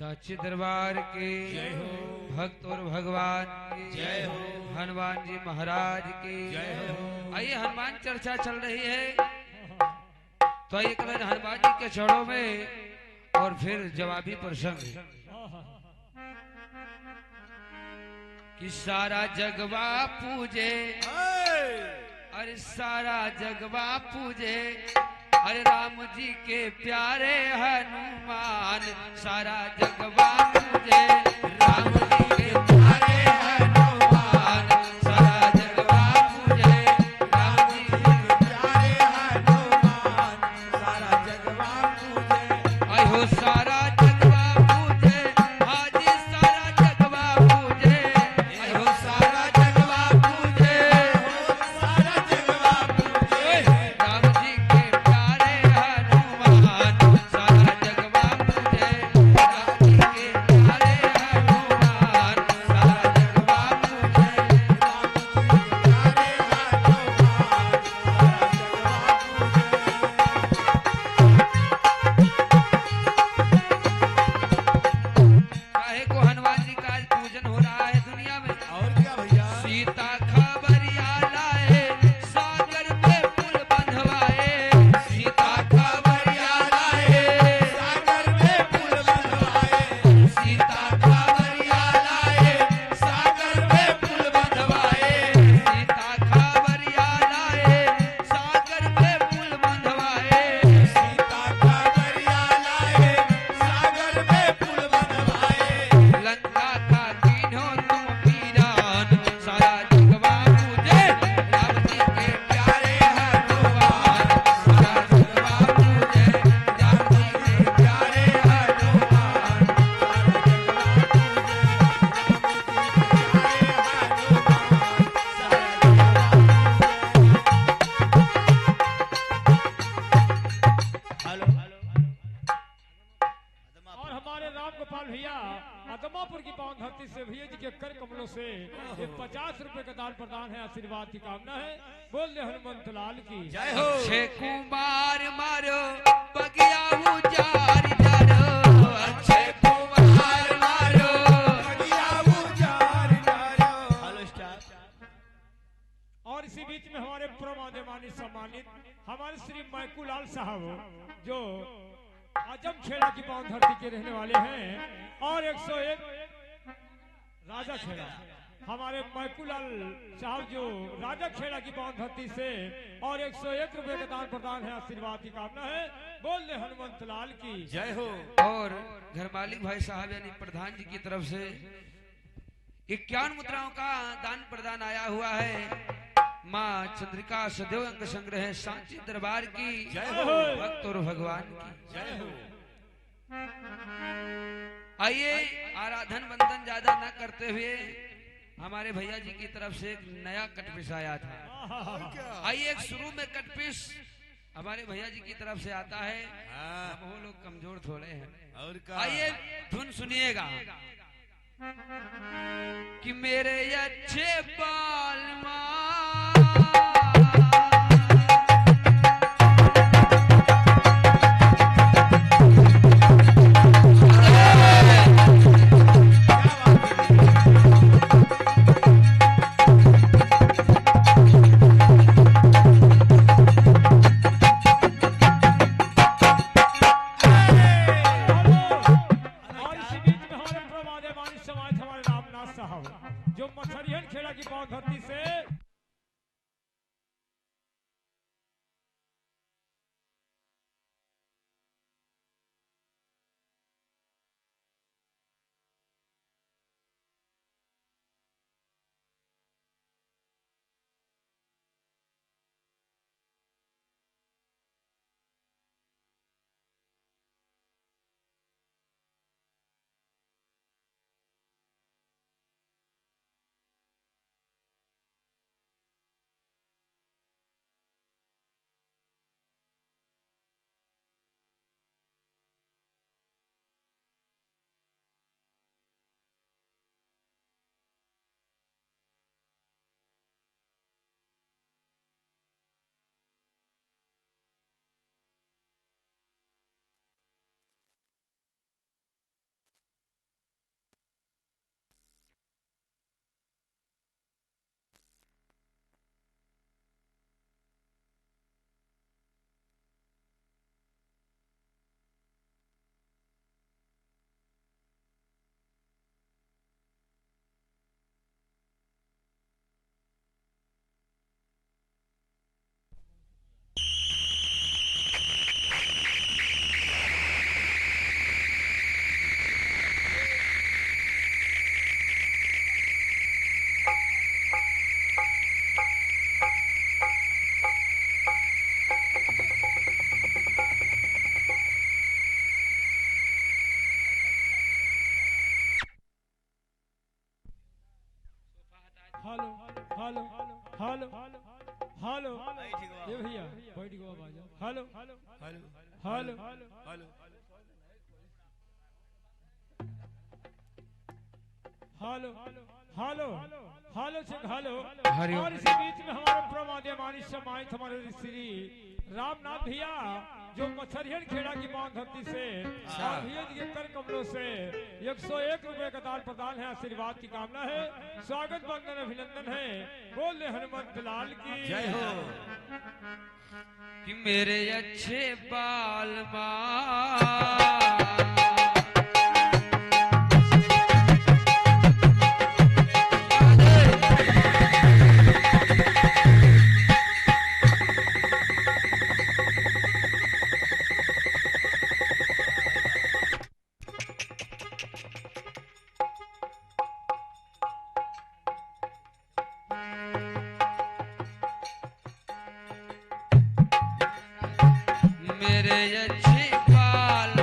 साची दरबार की जय हो। भक्त और भगवान की जय हो। हनुमान जी महाराज की जय हो। आइए हनुमान चर्चा चल रही है तो आइए कल हनुमान जी के चरणों में और फिर जवाबी प्रसंग कि सारा जगवा पूजे अरे सारा जगवा पूजे अरे राम जी के प्यारे हनुमान सारा जगवा पूजे राम जी के प्यारे हनुमान सारा जगवा पूजे राम जी के प्यारे हनुमान सारा जगवा पूजे आई हो सारा जगवा पूजे हाजी सारा जगवा पूजे आई हो सारा जगवा पूजे सारा जगवा पूजे राम जी के प्यारे हनुमान सारा जगवा पूजे राम जी के प्यारे हनुमान सारा जगवा पूजे काहे को हनुमान जी का आज पूजन हो रहा है दुनिया में और क्या भैया सीता खबरिया लाए सागर में पुल बंधवाए सीता खबरिया लाए सागर में पुल बनवाए सीता खबरिया लाए सागर में पुल बंधवाए सीता खबरिया लाए सागर में पुल बंधवाए सीता का दरिया लाए सागर में पुल बनवाए लंका का तीनों तुम वीरान सारा जगवा पूजे राम जी के प्यारे हनुमान सारा जगवा पूजे राम जी के प्यारे हनुमान हेलो और हमारे राम गोपाल भैया अदमापुर की पावन धरती से भैया जी के कर कमलों से ये 50 रुपए का दान प्रदान है आशीर्वाद की कामना है बोल दे हनुमंत लाल की जय हो। अक्षय कुमार मारो बगिया उजार जारो अक्षय कुमार मारो हेलो स्टार और इसी बीच में हमारे प्रमादमानी सम्मानित हमारे श्री मैकू लाल साहब जो आजम खेड़ा की पावन धरती के रहने वाले हैं और 101 राजा खेड़ा हमारे मैकूलाल साहब जो राजा खेड़ा की पावन धरती से और 101 रुपए का दान प्रदान है आशीर्वाद की कामना है बोल दे हनुमंत लाल की जय हो। और घर मालिक भाई साहब यानी प्रधान जी की तरफ से 51 मुद्राओं का दान प्रदान आया हुआ है माँ चंद्रिका सदैव अंक संग्रह सांची दरबार की जय हो। भक्त और भगवान की जय हो। आइए आराधन बंदन ज्यादा न करते हुए हमारे भैया जी की तरफ से एक नया कटपिस आया था आइए एक शुरू में कटपिस हमारे भैया जी की तरफ से आता है हाँ। वो लोग कमजोर थोड़े हैं और का आइए धुन सुनिएगा कि मेरे अच्छे बाल और इसी बीच में हमारे प्रमादमानी समाज हमारे रामनाथ साहब जो मछरियन खेड़ा की पावन धरती से हेलो हेलो नहीं ठीक बा। ये भैया बैठ गो आवाज hello hello hello hello hello hello hello से हेलो हरि ओम। और इसी बीच में हमारे प्रमाद्यमानी सम्मानित हमारे श्री रामनाथ भैया जो मछरियन खेड़ा की मां धरती से और भैया जी के कर कमलों से 101 रुपए का दान प्रदान है, आशीर्वाद की कामना है, स्वागत वंदन अभिनंदन है। बोल ले हनुमंत लाल की जय हो। कि मेरे अच्छे बाल मेरे अच्छे बाल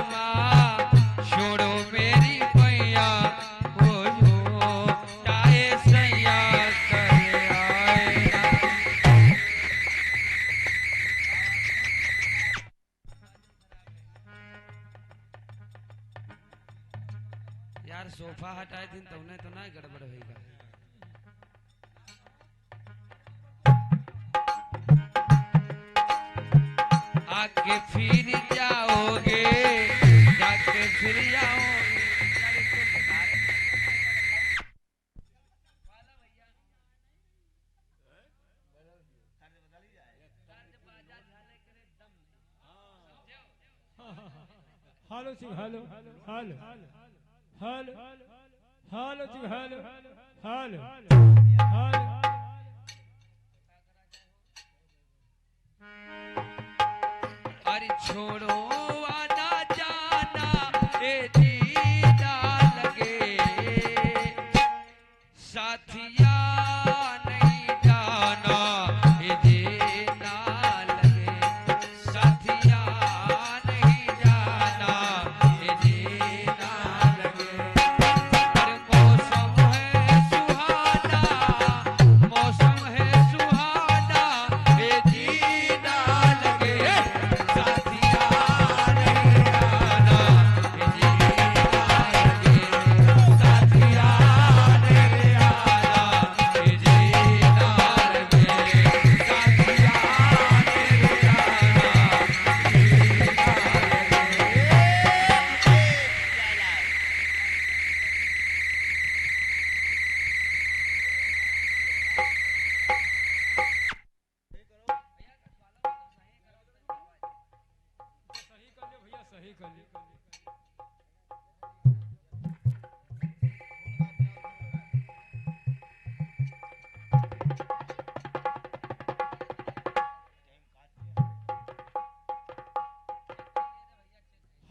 छोड़ो मेरी पैया हो टाए सैया कर आए। यार सोफा हटाए दिन तो उन्हें तो ना गड़बड़ होगा। आके फिर जाओगे जाके फिर जाओगे। हेलो जी हेलो हेलो हेलो हेलो जी हेलो हेलो हेलो अरे छोड़ो आना जाना ए दीदा लगे साथिया नहीं जाना ए दीदा लगे साथिया नहीं जाना ए दीदा लगे। अरे मौसम है सुहाना मौसम है सुहाना ए दीदा लगे साथिया नहीं जाना ए दीदा लगे साथिया नहीं जाना ए दीदा लगे साथिया नहीं जाना। सही कर ले भैया सही कर ले।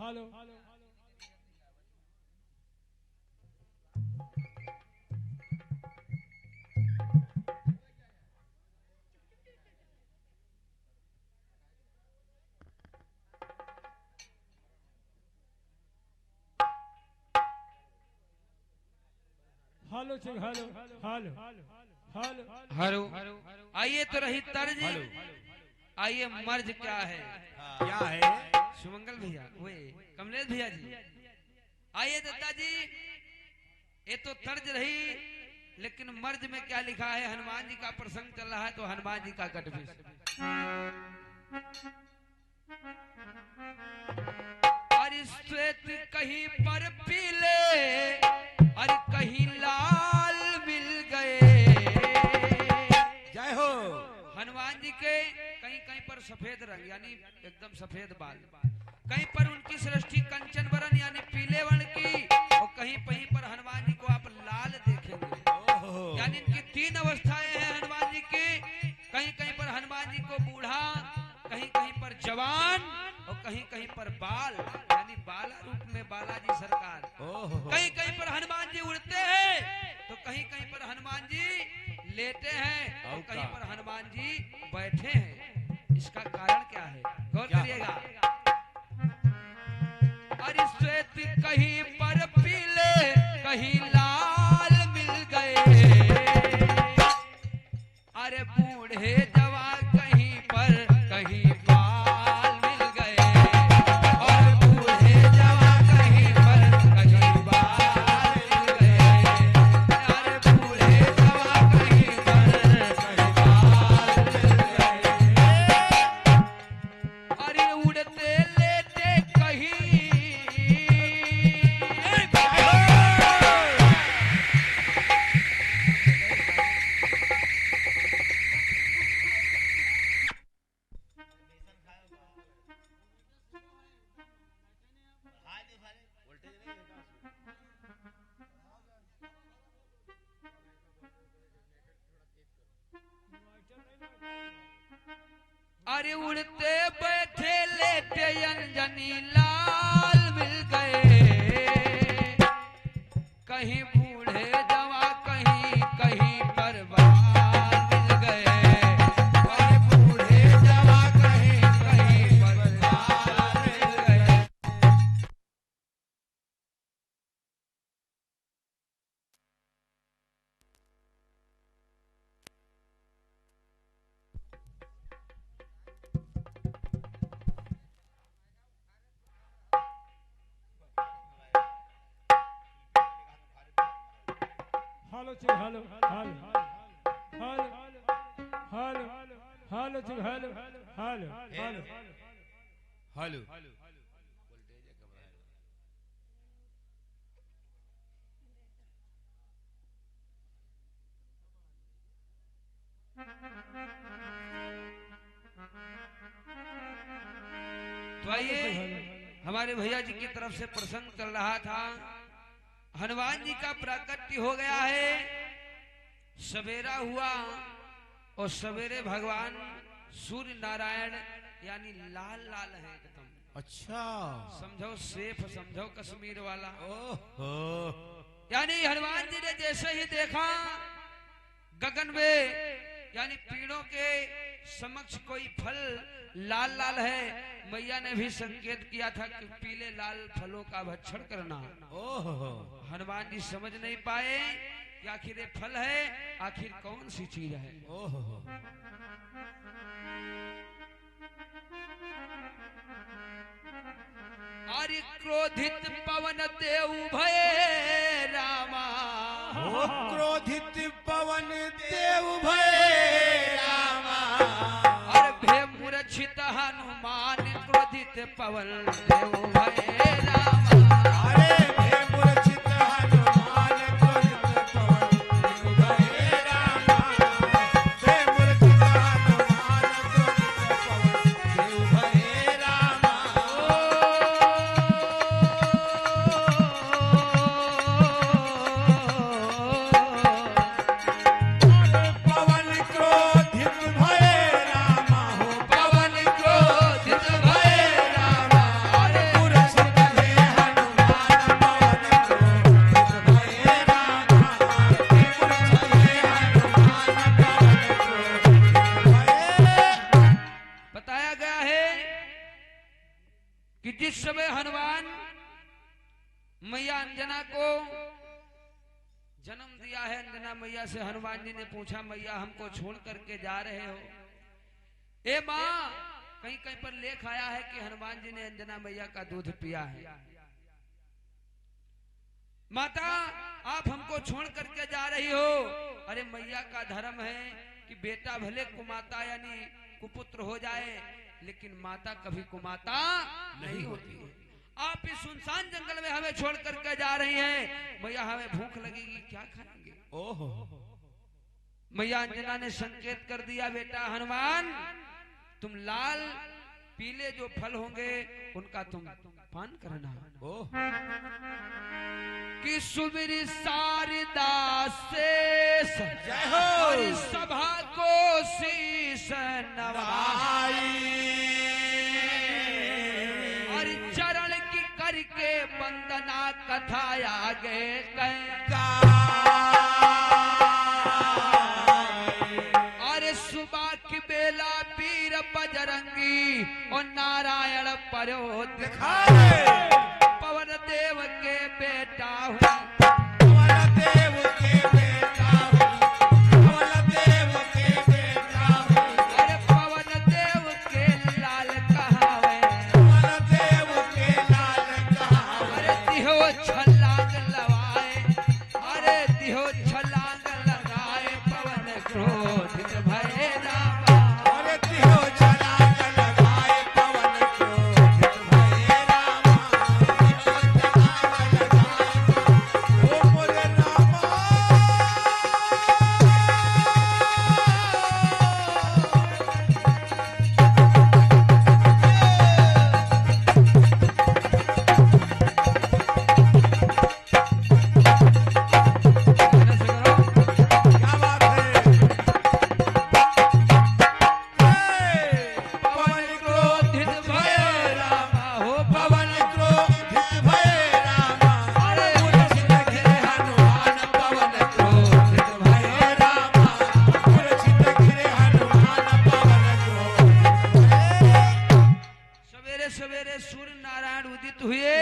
हेलो हेलो जी हेलो हेलो हेलो हेलो आइए तो रही तर्ज आइए मर्ज क्या है। क्या है? सुमंगल भैया वे कमलेश भैया जी आइए दत्ता जी ये तो तर्ज रही लेकिन मर्ज में क्या लिखा है। हनुमान जी का प्रसंग चल रहा है तो हनुमान जी का गठविष। अरे श्वेत कहीं पर पीले अरे कहीं लाल मिल गए। जय हो। हनुमान जी के कहीं कहीं पर सफेद रंग यानी एकदम सफेद बाल, कहीं पर उनकी सृष्टि कंचन वर्ण यानी पीले वर्ण की और कहीं कहीं पर हनुमान जी को आप लाल देखेंगे यानी इनकी तीन अवस्थाएं हैं हनुमान जी की। कहीं कहीं पर हनुमान जी को बूढ़ा कहीं कहीं पर जवान और कहीं कहीं पर बाल यानी बाला रूप में बालाजी सरकार। कहीं कहीं पर हनुमान जी उड़ते हैं तो कहीं कहीं पर हनुमान जी लेटे हैं और कहीं पर हनुमान जी बैठे हैं। इसका कारण क्या है गौर करिएगा। अरे श्वेत कहीं पर पीले कहीं लाल मिल गए। अरे बूढ़े जवान कहीं पर कहीं बाल मिल गए और बूढ़े जवान कहीं पर कहीं बाल मिल गए अरे बूढ़े जवान कहीं पर कहीं बाल मिल गए अरे उड़ते लेटे कहीं अरे उड़ते बैठे लेटे अंजनी लाल मिल गए कहीं बूढ़े जवा कहीं कहीं पर बाल मिल गए अरे बूढ़े जवा कहीं कहीं पर बाल मिल गए हेलो चुप hello hello hello hello hello चुप हेलो हेलो हेलो हेलो तो आइए हमारे भैया जी की तरफ से प्रसंग चल रहा था हनुमान जी का प्राकट्य हो गया है सवेरा हुआ और सवेरे भगवान सूर्य नारायण यानी लाल लाल है एकदम अच्छा समझो सेफ समझो कश्मीर वाला ओहो यानी हनुमान जी ने जैसे ही देखा गगन में यानी पेड़ों के समक्ष कोई फल लाल लाल है मैया ने भी संकेत किया था कि पीले लाल फलों का भक्षण करना ओहो हनुमान जी समझ नहीं पाए कि आखिर ये फल है आखिर कौन सी चीज है ओहो आर्य क्रोधित पवन देव भय रामा ओ क्रोधित पवन देव भय रामा और भय मूर्छित हनुमान क्रोधित पवन देव भय रामा अरे हे मूर्छित हनुमान क्रोधित पवन देव भय रामा हे मूर्छित हनुमान क्रोधित पवन देव भय रामा पवन क्रोधित भय रामा हो पवन क्रोधित भय रामा अरे मूर्छित हे हनुमान पवन क्रोधित भय रामा हे मूर्छित हे हनुमान पवन क्रोधित भय बताया गया है कि जिस समय हनुमान मैया अंजना को जन्म दिया है अंजना मैया से हनुमान जी ने पूछा मैया हमको छोड़ करके जा रहे हो ए माँ कहीं कहीं पर लेख आया है कि हनुमान जी ने अंजना मैया का दूध पिया है माता आप हमको छोड़ करके जा रही हो अरे मैया का धर्म है कि बेटा भले कुमाता यानी कुपुत्र हो जाए लेकिन माता कभी कुमाता नहीं होती है आप इस सुनसान जंगल में हमें छोड़ करके जा रही हैं मैया हमें भूख लगेगी क्या खाएंगे ओहो मैया अंजना ने संकेत कर दिया बेटा हनुमान तुम लाल पीले जो फल होंगे उनका तुम पान करना ओह कि सुमिर शारदा से जय हो। और सभा को शीश नवाई और चरण की करके वंदना कथा आगे अरे सुबह की बेला वीर बजरंगी और नारायण परो दिखाए पवन देव के बेटा हूँ पवन देव के बेटा हूँ पवन देव के बेटा हूँ छलांग लगाए, अरे दिहो छलांग लगाए, पवन क्रोधित भये रामा। अरे तिहो छलांग लगाए पवन क्रोधित भये रामा। तिहो छलांग लगाए ओ मोरे रामा। क्या बात है। पवन क्रोधित भये रामा। हो पवन क्रोधित भये रामा। अरे मूर्छित गिरे हनुमान पवन क्रोधित भये रामा। मूर्छित गिरे हनुमान पवन क्रोधित भये। सवेरे सवेरे सूर्य नारायण उदित हुए,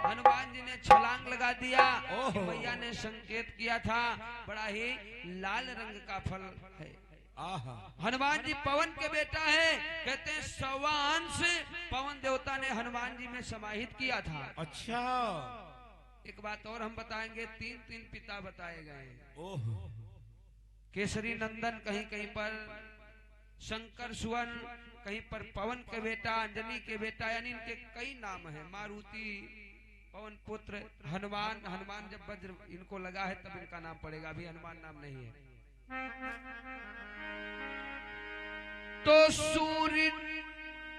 हनुमान जी ने छलांग लगा दिया। ओहो। मैया ने संकेत किया था, बड़ा ही लाल रंग का फल है। आहा। हनुमान जी पवन के बेटा है, कहते हैं सवांश पवन देवता ने हनुमान जी में समाहित किया था। अच्छा। एक बात और हम बताएंगे, तीन तीन पिता बताए गए हैं। ओह। केसरी नंदन कहीं कहीं पर, शंकर सुवन कहीं पर, पवन के बेटा, अंजनी के बेटा, यानी इनके कई नाम हैं। मारुति, पवन पुत्र, हनुमान। हनुमान जब वज्र इनको लगा है तब इनका नाम पड़ेगा, अभी हनुमान नाम नहीं है। तो सूर्य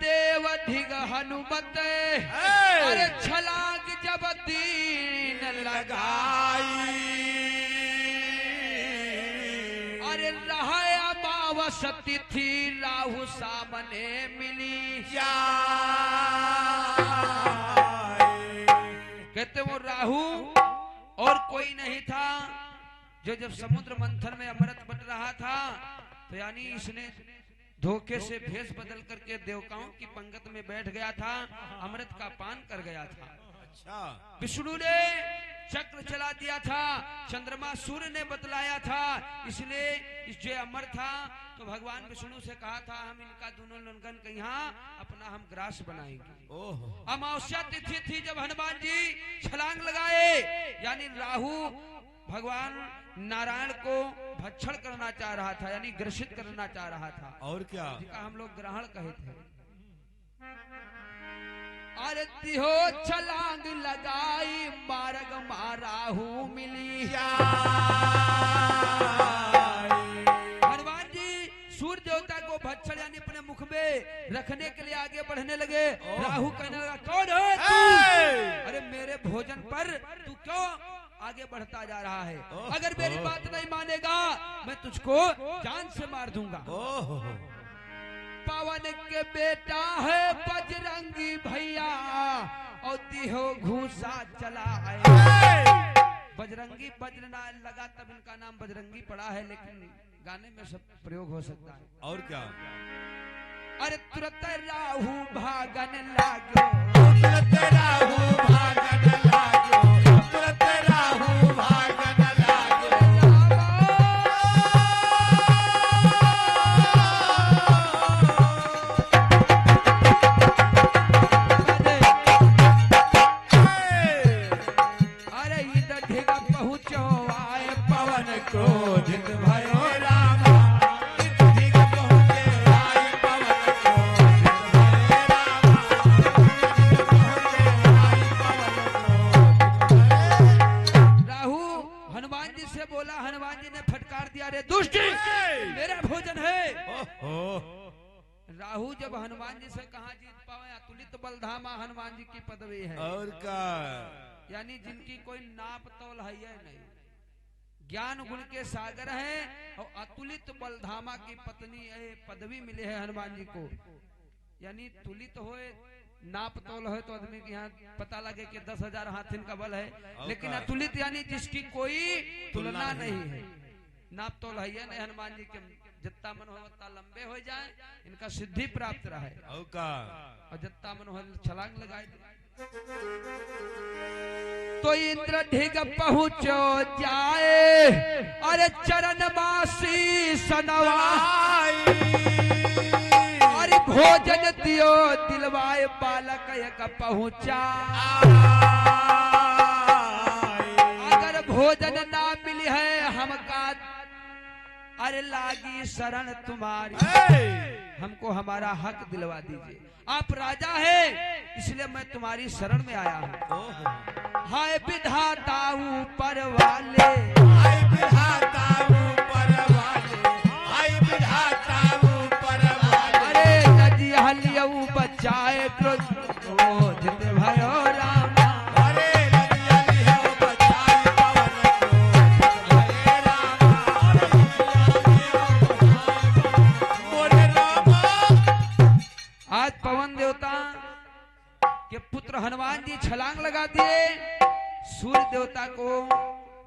देव धिग हनुमत, अरे छलांग जब दीन लगाई, अरे रहा अमावस तिथि राहु सामने मिली। कहते वो राहु और कोई नहीं था, जो जब समुद्र मंथन में अमृत बट रहा था, तो यानी इसने धोखे से भेष बदल करके देवताओं की पंगत में बैठ गया था, अमृत का पान कर गया था। अच्छा। विष्णु ने चक्र चला दिया था, चंद्रमा सूर्य ने बतलाया था, इसलिए इस जो अमर था, तो भगवान विष्णु से कहा था हम इनका दोनों लोगन के यहाँ अपना हम ग्रास बनाएंगे। ओह। अमावस्या तिथि थी जब हनुमान जी छलांग लगाए, यानी राहु भगवान नारायण को भक्षण करना चाह रहा था, यानी ग्रसित करना चाह रहा था। और क्या। जिसका हम लोग ग्रहण कहे थे। अरे तिहो छलांग लगाई, मार्ग माराहू मिली। हनुमान जी सूर्य देवता को भक्षण यानी अपने मुख में रखने के लिए आगे बढ़ने लगे। राहु कहने लगा कौन है तू? अरे मेरे भोजन पर तू क्यों आगे बढ़ता जा रहा है? अगर मेरी बात नहीं मानेगा मैं तुझको जान से मार दूंगा। ओह। पवन के बेटा है बजरंगी भैया, और दिहो घूसा चला है। बजरंगी वज्र ना लगा तब इनका नाम बजरंगी पड़ा है, लेकिन गाने में सब प्रयोग हो सकता है। और क्या। अरे तुरंत राहु भागन लागो, तुरंत राहु भागन लागो, तुरंत राहु भागन लागो। अरे इधर ढेगा पहुंचो आए, पवन क्रोधित भयो रामा। धिग पहुँचे आए पवन क्रोधित भये रामा। धिग पहुँचे आए पवन क्रोधित भये। राहु हनुमान जी से बोला, हनुमान जी ने फटकार दिया, रे दुष्ट मेरा भोजन है। ओहो। राहु जब हनुमान जी से कहा जीत पावे, अतुलित बलधामा हनुमान जी की पदवी है। और क्या। यानी जिनकी कोई नाप तोल है नहीं, ज्ञान गुण के सागर हैं, और अतुलित बलधामा की पत्नी पदवी मिली है हनुमान जी को। यानी तुलित होए, नाप तोल है तो आदमी के यहाँ पता लगे कि 10,000 हाथिन का बल है, लेकिन अतुलित यानी जिसकी कोई तुलना नहीं है। नाप तोल है नहीं हनुमान जी के, जितना मन हो उतना लंबे हो जाए, इनका सिद्धि प्राप्त रहे, और क्या। और जितना मन हो छलांग लगाए। तो इंद्र ढिग पहुंचो जाए, अरे चरण मासी सनवाई, अरे भोजन दियो दिलवाए, बालक एक पहुंचा। अरे लागी शरण तुम्हारी, हमको हमारा हक दिलवा दीजिए। आप राजा है इसलिए मैं तुम्हारी शरण में आया हूँ। हाय विधाता ऊपर वाले, हाय विधाता ऊपर वाले, हाय विधाता ऊपर वाले। अरे नदी हलियऊ बचाए क्रोध भयो रामा। अरे नदियाली है वो बचाई पवन को, हरे रामा। मोरे रामा। आज पवन देवता के पुत्र हनुमान जी छलांग लगा दिए सूर्य देवता को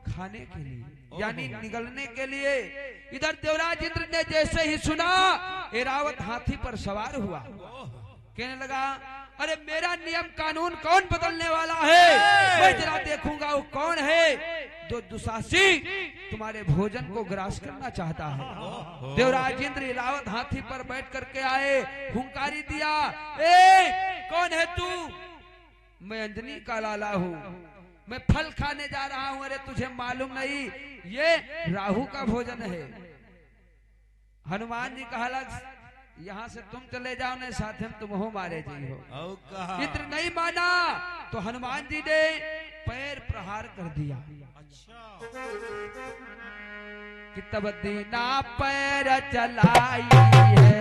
खाने के लिए यानी निगलने के लिए। इधर देवराज इंद्र ने जैसे ही सुना ऐरावत हाथी पर सवार हुआ, कहने लगा अरे मेरा नियम कानून कौन बदलने वाला है, मैं जरा देखूंगा वो कौन है जो दुशासी तुम्हारे भोजन को ग्रास करना चाहता है। देवराज इंद्र ऐरावत हाथी पर बैठ करके आए, हुंकारी दिया, ए कौन है तू? मैं अंजनी का लाला हूँ, मैं फल खाने जा रहा हूँ। अरे तुझे मालूम नहीं ये राहु का भोजन है। हनुमान जी कहा यहाँ से तुम चले जाओ नहीं साथ में तुम हो मारे जी हो। इंद्र नहीं माना तो हनुमान जी ने पैर प्रहार कर दिया। कि तब दीना पैर चलाई है,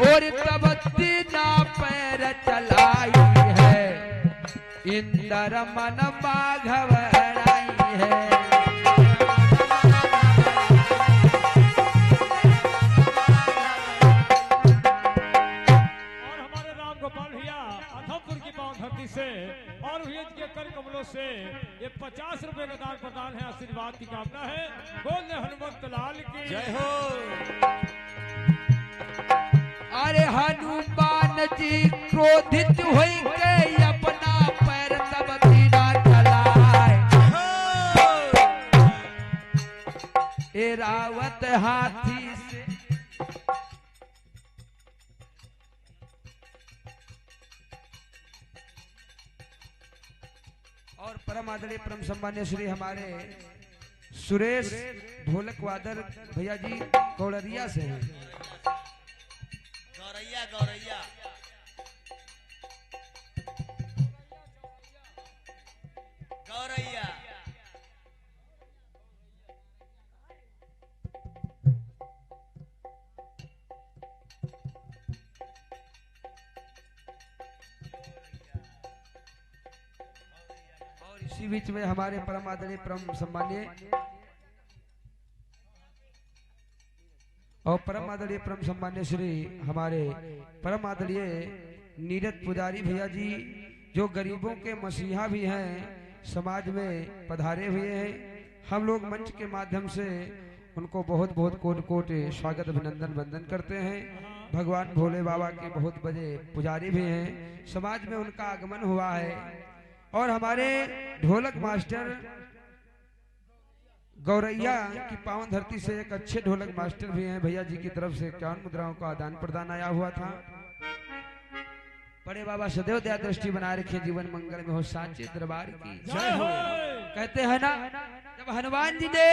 और तब दीना पैर चलाई है, इंद्र मन घबराई है। और हमारे राम गोपाल भैया अधमपुर की पावन धरती से और भैया के कर कमलों से ये 50 रुपए का दान प्रदान है, आशीर्वाद की कामना है। बोल हनुमंत लाल की जय हो। अरे हनुमान जी क्रोधित हुई के अपना पैर तब दीना चलाए, ऐरावत हाथी से और परम आदरणीय परम सम्मान्य श्री हमारे सुरेश ढोलक वादक भैया जी कौड़रिया से हैं। गौरैया गौरैया गौरैया। और इसी बीच में हमारे परम आदरणीय परम सम्मान्य और परम आदरणीय परम सम्मान्य श्री हमारे परम आदरणीय नीरज पुजारी भैया जी जो गरीबों के मसीहा भी हैं, समाज में पधारे हुए हैं। हम लोग मंच के माध्यम से उनको बहुत बहुत कोटि कोटि स्वागत अभिनंदन वंदन करते हैं। भगवान भोले बाबा के बहुत बड़े पुजारी भी हैं, समाज में उनका आगमन हुआ है। और हमारे ढोलक मास्टर गौरैया की पावन धरती से एक अच्छे ढोलक मास्टर भी हैं, भैया जी की तरफ से 51 मुद्राओं का आदान प्रदान आया हुआ था। बड़े बाबा सदैव दया दृष्टि बनाए रखे, जीवन मंगल में हो, सांचे दरबार की जय हो। कहते हैं ना, जब हनुमान जी ने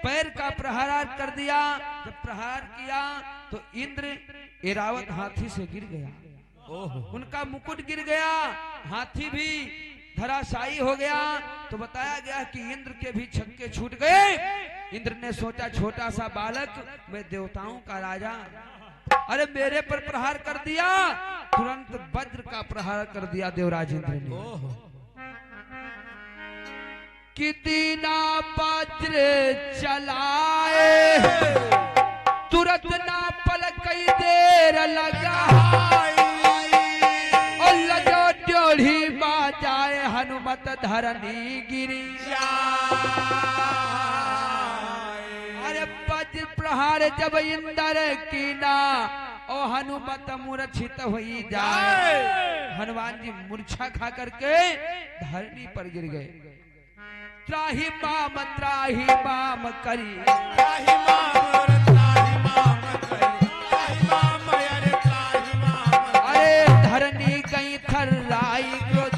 पैर का प्रहार कर दिया, जब प्रहार किया तो इंद्र ऐरावत हाथी से गिर गया, उनका मुकुट गिर गया, हाथी भी धराशायी हो गया। तो बताया गया कि इंद्र के भी छक्के छूट गए। इंद्र ने सोचा छोटा सा बालक, मैं देवताओं का राजा, अरे मेरे पर प्रहार कर दिया। तुरंत वज्र का प्रहार कर दिया देवराज इंद्र ने। कि दीना वज्र चलाए, तुरंत ना पल कई देर लगा, और लजो ड्योढ़ी बाजाए हनुमत धरनी गिरी। अरे वज्र प्रहार जब इंद्र कीना, और हनुमत मूर्छित हुई जाए। हनुमान जी मूर्छा खा करके धरनी पर गिर गए। त्राही माम करी, त्राही माम करी, त्राही माम अरे त्राही माम। अरे धरनी गई थर्राई क्रोध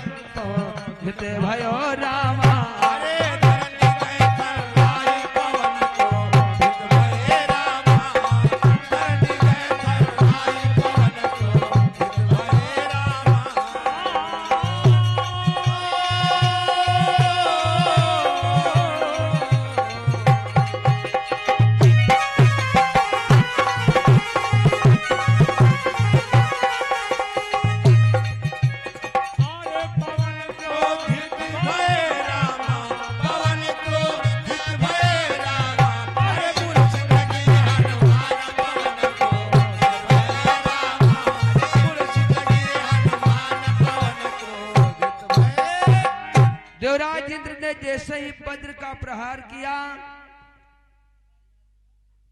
ने जैसे ही वज्र का प्रहार किया,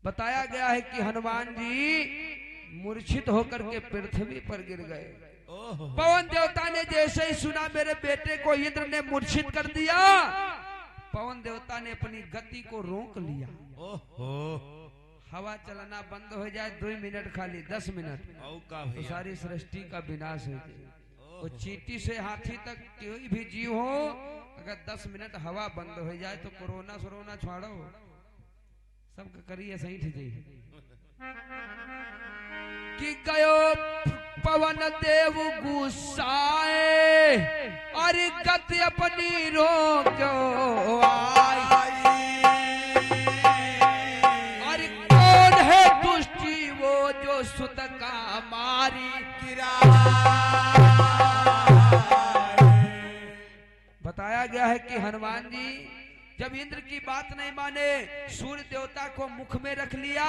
बताया गया है कि हनुमान जी मूर्छित होकर के पृथ्वी पर गिर गए। पवन देवता ने जैसे ही सुना मेरे बेटे को इंद्र ने मूर्छित कर दिया, पवन देवता ने अपनी गति को रोक लिया। हवा चलना बंद हो जाए 2 मिनट, खाली 10 मिनट, तो सारी सृष्टि का विनाश हो जाए। वो चींटी से हाथी तक कोई भी जीव हो, अगर 10 मिनट हवा बंद हो जाए तो कोरोना सोरोना छोड़ो, सबका करिए सही ठीक कि गयो पवन देव गुस्साए, अरे गति अपनी रोक्यो आई। अरे कौन है दुष्टी वो जो सुत का मारी गिरा। बताया गया है कि हनुमान जी जब इंद्र की बात नहीं माने, सूर्य देवता को मुख में रख लिया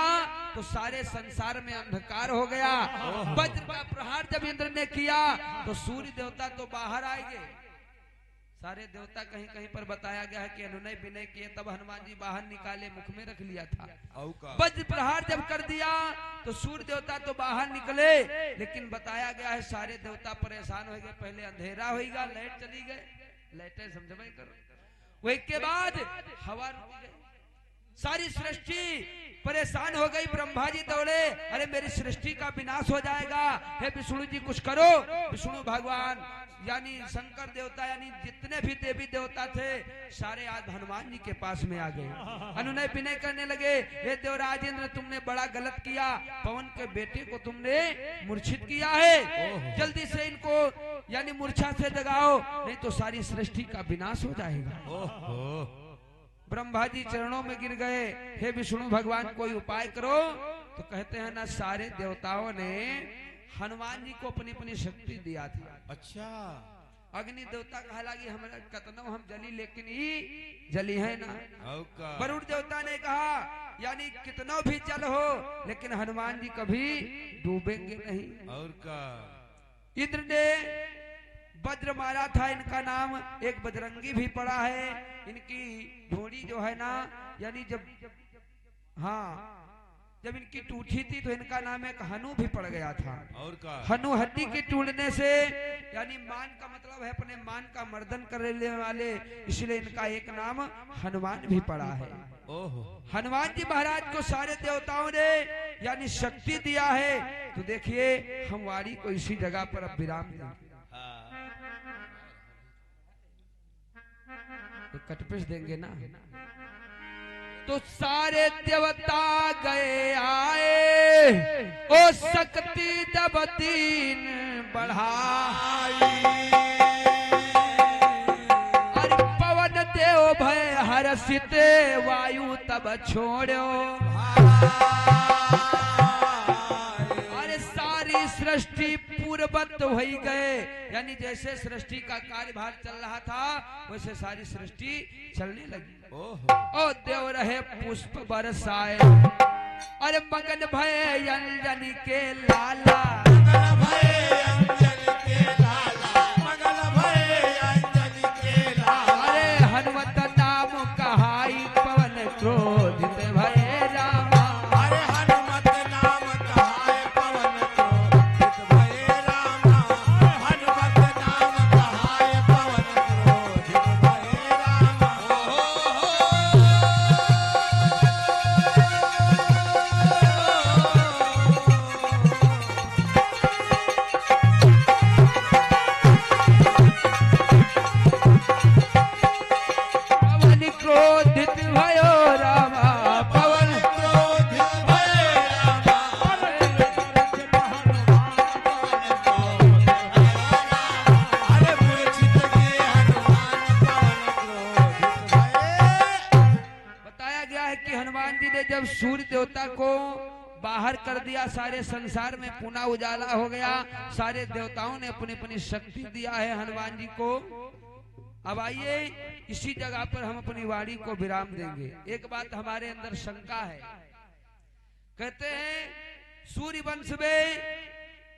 तो सारे संसार में अंधकार हो गया। वज्र का प्रहार जब इंद्र ने किया तो सूर्य देवता तो बाहर आएंगे, सारे देवता कहीं कहीं पर बताया गया है कि अनुनय विनय किए, तब हनुमान जी बाहर निकाले, मुख में रख लिया था। वज्र प्रहार जब कर दिया तो सूर्य देवता तो बाहर निकले, लेकिन बताया गया है सारे देवता परेशान हो गए। पहले अंधेरा होगा, लाइट चली गए, लाइटें समझ करो, वही के बाद हवा रुक गई, सारी सृष्टि परेशान हो गई। ब्रह्मा जी दौड़े, अरे मेरी सृष्टि का विनाश हो जाएगा, हे विष्णु जी कुछ करो। विष्णु भगवान यानी शंकर देवता यानी जितने भी देवी देवता थे सारे आज हनुमान जी के पास में आ गए, अनुनय विनय करने लगे। हे देवराज इंद्र, तुमने बड़ा गलत किया, पवन के बेटे को तुमने मूर्छित किया है, जल्दी से इनको यानी मूर्छा से जगाओ, नहीं तो सारी सृष्टि का विनाश हो जाएगा। ब्रह्मा जी चरणों में गिर गए, हे विष्णु भगवान कोई उपाय करो। तो कहते हैं ना, सारे देवताओं ने हनुमान जी को अपनी अपनी शक्ति दिया था। अच्छा, अग्नि देवता कहा लगी हमारा कतनो हम जली, लेकिन ही जली है ना। वरुण देवता ने कहा यानी कितना भी जल हो, लेकिन हनुमान जी कभी डूबेंगे नहीं। और का इंद्र ने वज्र मारा था, इनका नाम एक बजरंगी भी पड़ा है। इनकी घोड़ी जो है ना, यानी जब इनकी टूटी थी तो इनका नाम एक हनु भी पड़ गया था। और का हनु हड्डी के टूटने से यानी मान का मतलब है अपने मान का मर्दन करने वाले, इसलिए इनका एक नाम हनुमान भी पड़ा है। हनुमान जी महाराज को सारे देवताओं ने यानी शक्ति दिया है। तो देखिए हम वारी को इसी जगह पर अब विराम देंगे, कटपिश देंगे ना। तो सारे देवता गए आए, ओ शक्ति जब दीन बढ़ाई। अरे पवन देव भय हर्षित, वायु तब छोड़ो। अरे सारी सृष्टि पूर्ववत हो गए, यानी जैसे सृष्टि का कार्यभार चल रहा था वैसे सारी सृष्टि चलने लगी। ओ देव रहे पुष्प बरसाए, अरे मगन भय अंजनी के लाला। मंगल भय अंजनी के लाला, मंगल भय अंजनी के लाला। अरे हनुमत नाम कहाई, पवन क्रोधित भय रामा। अरे हनुमत नाम कहाए, पवन क्रोधित भय रामा। हनुमत नाम कहाए, पवन क्रोधित भय रामा। पवन क्रोधित भयो रामा, पवन क्रोधित भय रामा। अरे मूर्छित किए हनुमान, पवन क्रोधित भय। बताया गया है कि हनुमान जी ने जब सूर्य देवता को बाहर कर दिया, सारे संसार में पुनः उजाला हो गया। सारे देवताओं ने अपनी अपनी शक्ति दिया है हनुमान जी को। अब आइए इसी जगह पर हम अपनी वाणी को विराम देंगे। एक बात हमारे अंदर शंका है, कहते हैं सूर्य वंश में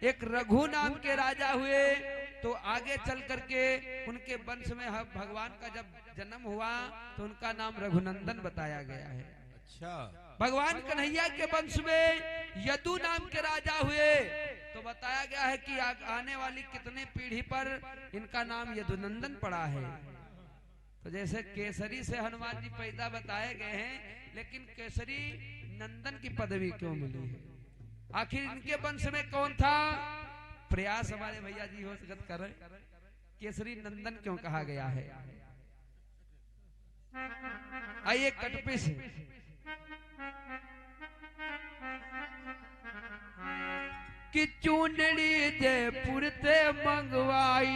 एक रघु नाम के राजा हुए, तो आगे चल करके उनके वंश में भगवान का जब जन्म हुआ तो उनका नाम रघुनंदन बताया गया है। अच्छा। भगवान कन्हैया के वंश में यदु नाम के राजा हुए तो बताया गया है कि आने वाली कितने पीढ़ी पर इनका नाम यदुनंदन पड़ा है। तो जैसे केसरी से हनुमान जी पैदा बताए गए हैं, लेकिन केसरी नंदन की पदवी क्यों मिली है? आखिर इनके वंश में कौन था? प्रयास हमारे भैया जी हो सकत कर केसरी नंदन क्यों कहा गया है? आइए कटपी से कि चूनड़ी जयपुर से मंगवाई,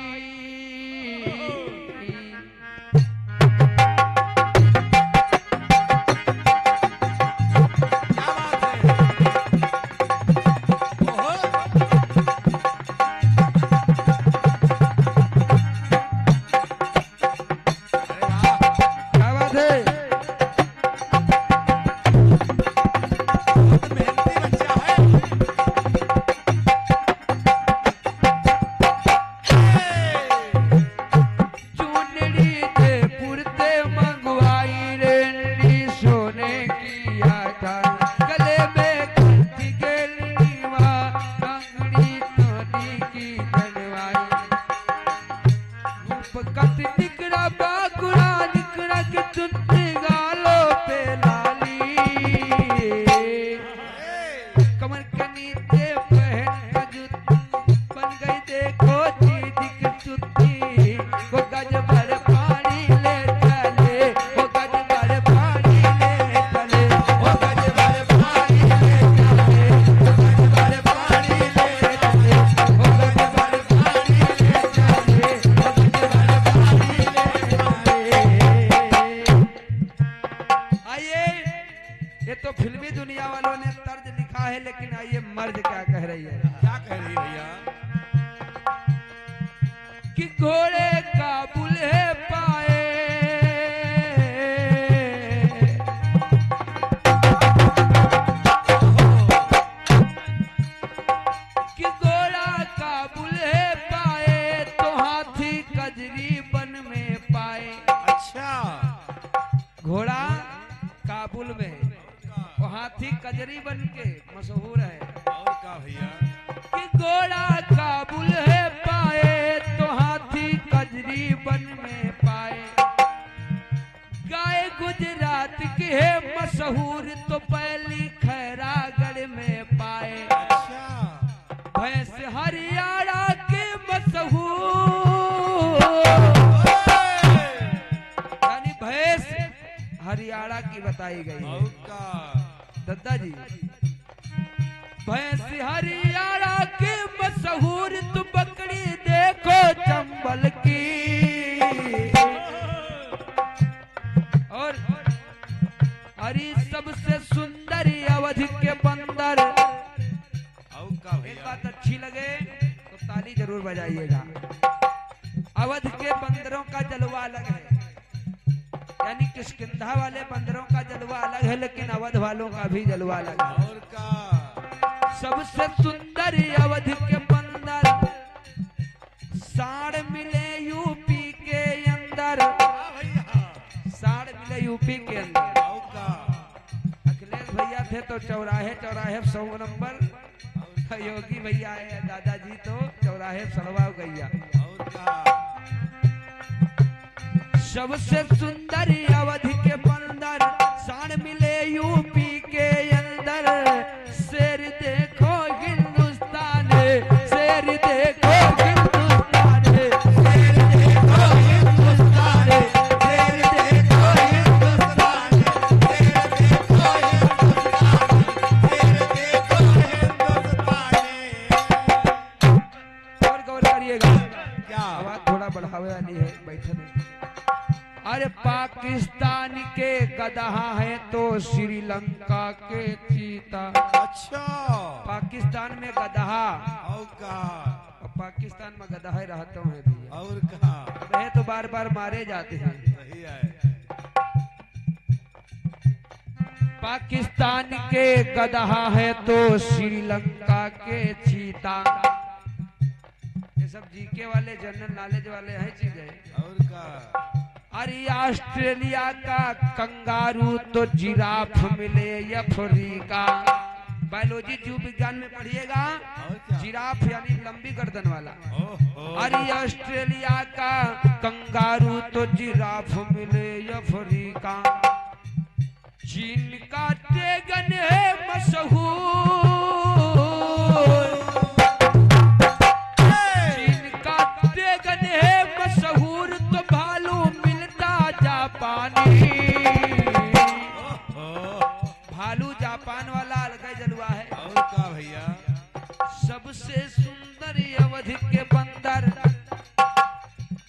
घोड़ा काबुल में वो हाथी कजरी बन के मशहूर है। और का भैया कि घोड़ा काबुल है पाए तो हाथी कजरी बन में पाए, गाय गुजरात की है मशहूर तो पहली खैरागढ़ में पाए, भैंस हरियाणा के मशहूर यानी भैंस हरियाणा की बताई गई है। दादाजी भैंस हरियाणा के मशहूर तो बकरी देखो चंबल की, और हरी सबसे सुंदर अवध के बंदर। एक बात अच्छी लगे तो ताली जरूर बजाइएगा। अवध के बंदरों का जलवा अलग है, यानी किष्किंधा वाले बंदरों का जलवा अलग है, लेकिन अवध वालों का भी जलवा अलग है। और का सबसे सुंदर अवध के बंदर साड़ मिले यूपी के अंदर, साड़ मिले यूपी के अंदर। अखिलेश भैया थे तो चौराहे चौराहे 100 नंबर, योगी भैया है दादाजी तो चौराहे सड़वा गैया। सबसे सुंदर अवध के बंदर साड़ मिले यूपी के अंदर, शेर देखो हिंदुस्तान, शेर देखो हिंदुस्तान, शेर देखो हिंदुस्तान, शेर देखो हिंदुस्तान, शेर देखो हिंदुस्तान। और गौर करिएगा, क्या आवाज थोड़ा बढ़ावे वाली है बैठने। अरे पाकिस्तान के गदहा है तो श्रीलंका के चीता। अच्छा पाकिस्तान में गदहा, और का पाकिस्तान में गदहा रहते हैं भैया, और का रहे तो बार बार मारे जाते हैं। सही है। पाकिस्तान के गदहा है तो श्रीलंका के चीता। ये सब जीके वाले जनरल नॉलेज वाले हैं चीजें। और का अरे ऑस्ट्रेलिया का कंगारू तो जिराफ मिले अफ्रीका। बायोलॉजी जीव विज्ञान में पढ़िएगा, और क्या जिराफ यानी लंबी गर्दन वाला। ओहो अरे ऑस्ट्रेलिया का कंगारू तो जिराफ मिले अफ्रीका। चीन का ड्रैगन है मशहूर, चीन का ड्रैगन है मशहूर तो भालू मिलता जापानी। भालू जापान वाला अलग जलवा है। और का भैया सबसे सुंदर अवधि के बंदर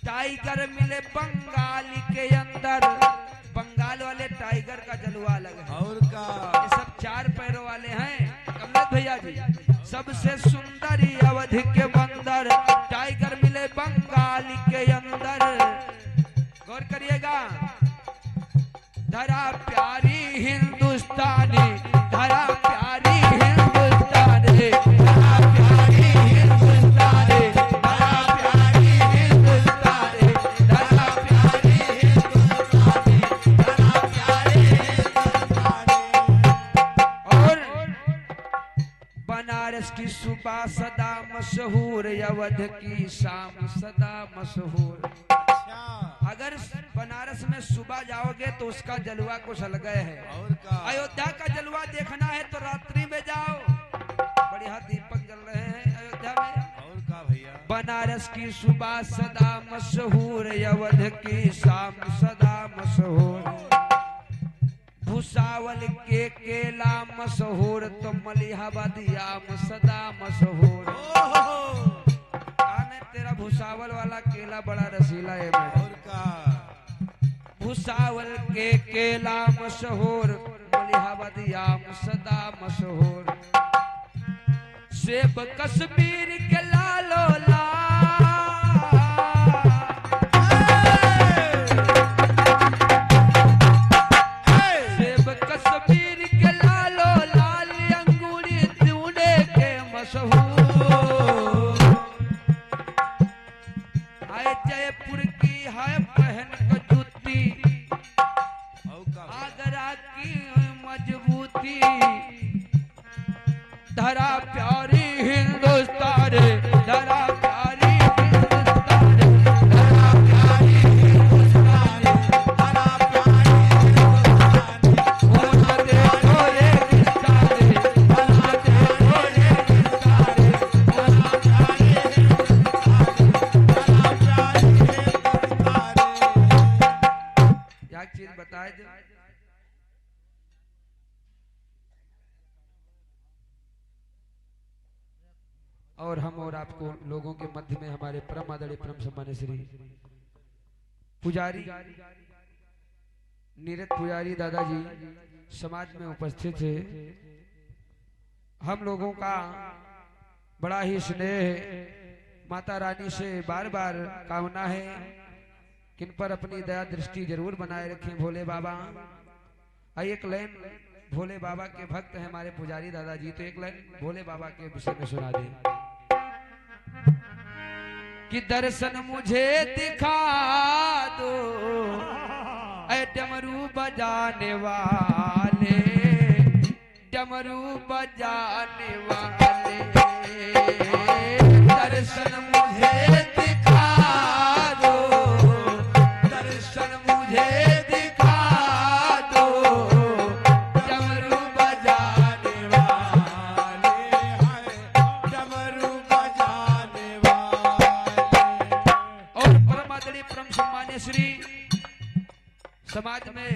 टाइगर मिले बंगाल के अंदर। बंगाल वाले टाइगर का जलवा अलग है। और का ये सब 4 पैरों वाले हैं कमलेश भैया जी। सबसे सुंदर अवधि के बंदर टाइगर मिले बंगाल के अंदर। गौर करिएगा, धरा प्यारी हिंदुस्तानी, धरा प्यारी हिंदुस्तानी, धरा प्यारी हिंदुस्तानी, धरा प्यारी हिंदुस्तानी, धरा प्यारी हिंदुस्तानी, धरा प्यारी हिंदुस्तानी। और बनारस की सुबह सदा मशहूर, अवध की शाम सदा मशहूर। अच्छा अगर बनारस में सुबह जाओगे तो उसका जलवा कुछ अलग है। और का अयोध्या का जलवा देखना है तो रात्रि में जाओ, बढ़िया दीपक जल रहे हैं अयोध्या में। और का भैया बनारस की सुबह सदा मशहूर, अवध की शाम सदा मशहूर। भुसावल के केला मशहूर तो मलिहाबादी आम सदा मशहूर। ओहो कान है तेरा भुसावल वाला केला बड़ा रसीला है मैडम। और का भुसावल के केला मशहूर, मलिहाबादी आम सदा मशहूर। सेब कश्मीर के लालो लाल, सेब कश्मीर के लालो लाल, अंगूरी चूड़े के मशहूर। आए जयपुर की है पहन क जूती, और का आगरा की मजबूती। धरा प्यारी हिंदुस्तान, धरा प्यारी हिंदुस्तान, धरा प्यारी हिंदुस्तान, धरा प्यारी हिंदुस्तान। ऊंच देखो रेगिस्तान, ऊंच देखो रेगिस्तान, धरा प्यारी हिंदुस्तान, धरा प्यारी हिंदुस्तान। एक चीज बताए दे, और हम और आपको लोगों के मध्य में हमारे परम आदरणीय परम सम्मान्य श्री पुजारी नीरज पुजारी दादाजी समाज में उपस्थित थे। हम लोगों का बड़ा ही स्नेह माता रानी से बार बार कामना है कि इन पर अपनी दया दृष्टि जरूर बनाए रखें भोले बाबा। एक लाइन भोले बाबा के भक्त हैं हमारे पुजारी दादाजी, तो एक लाइन भोले बाबा के विषय में सुना दें कि दर्शन मुझे दिखा दो ऐ डमरू बजाने वाले, डमरू बजाने वाले। दर्शन मुझे दिखा दो, दर्शन मुझे दिखा दो, डमरू बजाने वाले, डमरू बजाने वाले। और परम आदरणीय परम सम्मान्य श्री समाज में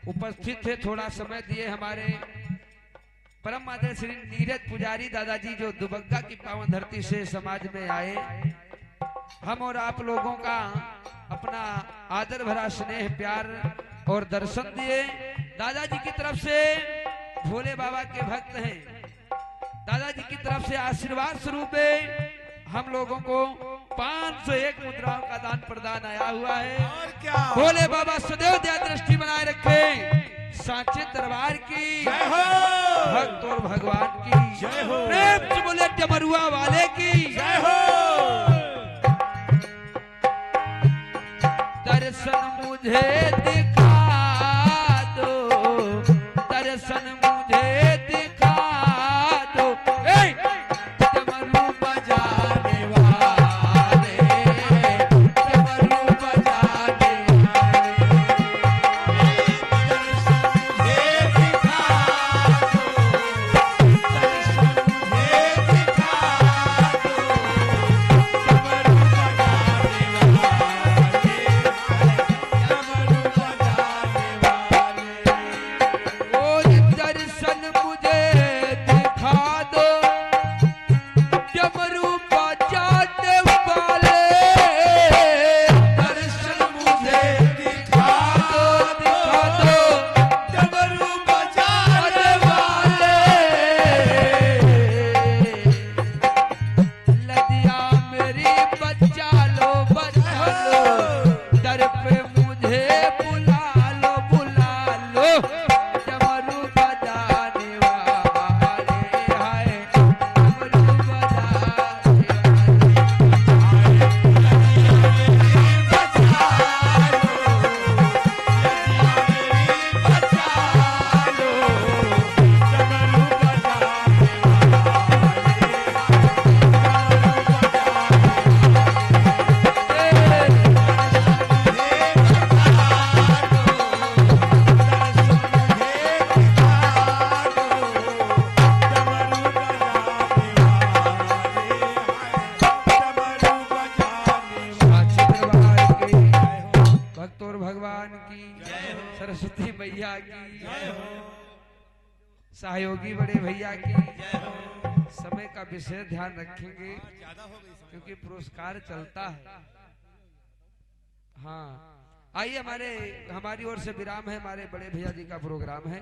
उपस्थित थे, थोड़ा समय दिए हमारे परम आदरणीय श्री नीरज पुजारी दादाजी जो दुबग्गा की पावन धरती से समाज में आए। हम और आप लोगों का अपना आदर भरा स्नेह प्यार और दर्शन दिए। दादाजी की तरफ से भोले बाबा के भक्त हैं, दादाजी की तरफ से आशीर्वाद स्वरूप हम लोगों को 501 मुद्राओं का दान प्रदान आया हुआ है। और क्या भोले बाबा सदैव दया दृष्टि बनाए रखे, सांचे दरबार की जय हो, भक्त और भगवान की जय हो, प्रेम से बोले डमरुआ वाले की जय हो। मुझे दिखा दो, दर्शन मुझे दिखा दो। डमरू बजाने वाले, डमरू बजाने सरस्वती मैया की, सहयोगी बड़े भैया की। समय का विशेष ध्यान रखेंगे क्योंकि पुरस्कार चलता है। हाँ, आइए हमारी ओर से विराम है। हमारे बड़े भैया जी का प्रोग्राम है।